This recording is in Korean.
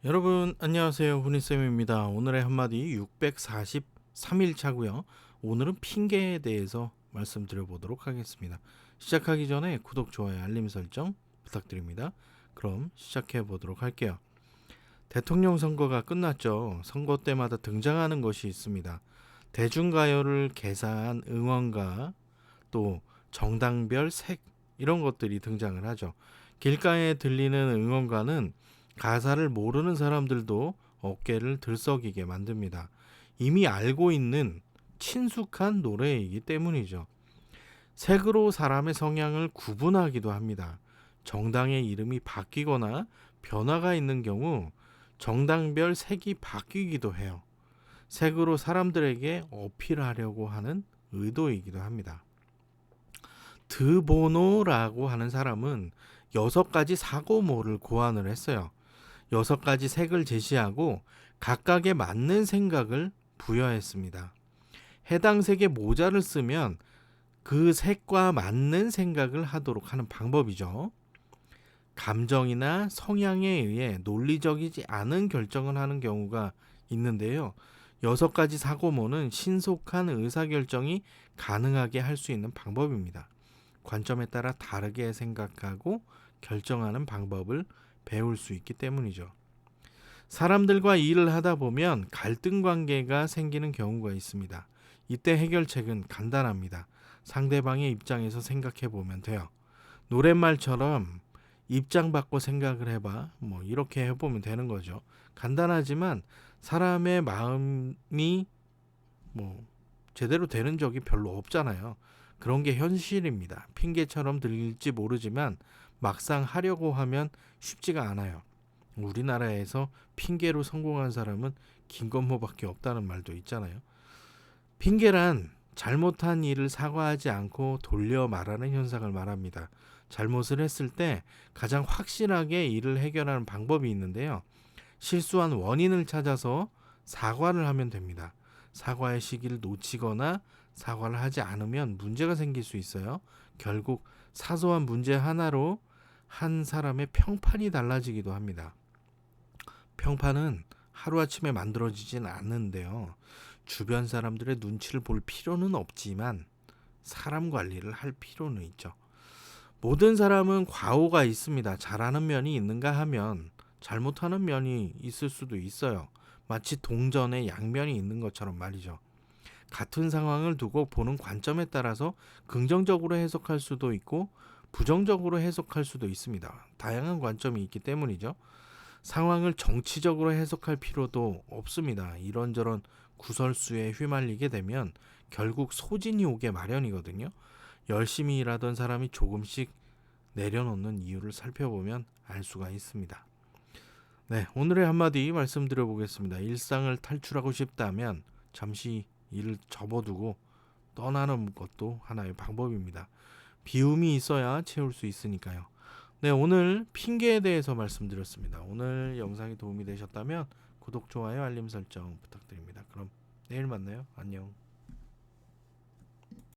여러분 안녕하세요. 훈이쌤입니다. 오늘의 한마디 643일 차고요. 오늘은 핑계에 대해서 말씀드려 보도록 하겠습니다. 시작하기 전에 구독, 좋아요, 알림 설정 부탁드립니다. 그럼 시작해 보도록 할게요. 대통령 선거가 끝났죠. 선거 때마다 등장하는 것이 있습니다. 대중가요를 개사한 응원가, 또 정당별 색, 이런 것들이 등장을 하죠. 길가에 들리는 응원가는 가사를 모르는 사람들도 어깨를 들썩이게 만듭니다. 이미 알고 있는 친숙한 노래이기 때문이죠. 색으로 사람의 성향을 구분하기도 합니다. 정당의 이름이 바뀌거나 변화가 있는 경우 정당별 색이 바뀌기도 해요. 색으로 사람들에게 어필하려고 하는 의도이기도 합니다. 드보노라고 하는 사람은 6가지 사고모를 고안을 했어요. 6가지 색을 제시하고 각각에 맞는 생각을 부여했습니다. 해당 색의 모자를 쓰면 그 색과 맞는 생각을 하도록 하는 방법이죠. 감정이나 성향에 의해 논리적이지 않은 결정을 하는 경우가 있는데요. 6가지 사고모는 신속한 의사결정이 가능하게 할 수 있는 방법입니다. 관점에 따라 다르게 생각하고 결정하는 방법을 배울 수 있기 때문이죠. 사람들과 일을 하다 보면 갈등 관계가 생기는 경우가 있습니다. 이때 해결책은 간단합니다. 상대방의 입장에서 생각해 보면 돼요. 노랫말처럼 입장 바꿔 생각을 해봐. 이렇게 해보면 되는 거죠. 간단하지만 사람의 마음이 제대로 되는 적이 별로 없잖아요. 그런 게 현실입니다. 핑계처럼 들릴지 모르지만 막상 하려고 하면 쉽지가 않아요. 우리나라에서 핑계로 성공한 사람은 김건모밖에 없다는 말도 있잖아요. 핑계란 잘못한 일을 사과하지 않고 돌려 말하는 현상을 말합니다. 잘못을 했을 때 가장 확실하게 일을 해결하는 방법이 있는데요. 실수한 원인을 찾아서 사과를 하면 됩니다. 사과의 시기를 놓치거나 사과를 하지 않으면 문제가 생길 수 있어요. 결국 사소한 문제 하나로 한 사람의 평판이 달라지기도 합니다. 평판은 하루아침에 만들어지진 않는데요. 주변 사람들의 눈치를 볼 필요는 없지만 사람 관리를 할 필요는 있죠. 모든 사람은 과오가 있습니다. 잘하는 면이 있는가 하면 잘못하는 면이 있을 수도 있어요. 마치 동전에 양면이 있는 것처럼 말이죠. 같은 상황을 두고 보는 관점에 따라서 긍정적으로 해석할 수도 있고 부정적으로 해석할 수도 있습니다. 다양한 관점이 있기 때문이죠. 상황을 정치적으로 해석할 필요도 없습니다. 이런저런 구설수에 휘말리게 되면 결국 소진이 오게 마련이거든요. 열심히 일하던 사람이 조금씩 내려놓는 이유를 살펴보면 알 수가 있습니다. 네, 오늘의 한마디 말씀드려 보겠습니다. 일상을 탈출하고 싶다면 잠시 일을 접어두고 떠나는 것도 하나의 방법입니다. 비움이 있어야 채울 수 있으니까요. 네, 오늘 핑계에 대해서 말씀드렸습니다. 오늘 영상이 도움이 되셨다면 구독, 좋아요, 알림 설정 부탁드립니다. 그럼 내일 만나요. 안녕.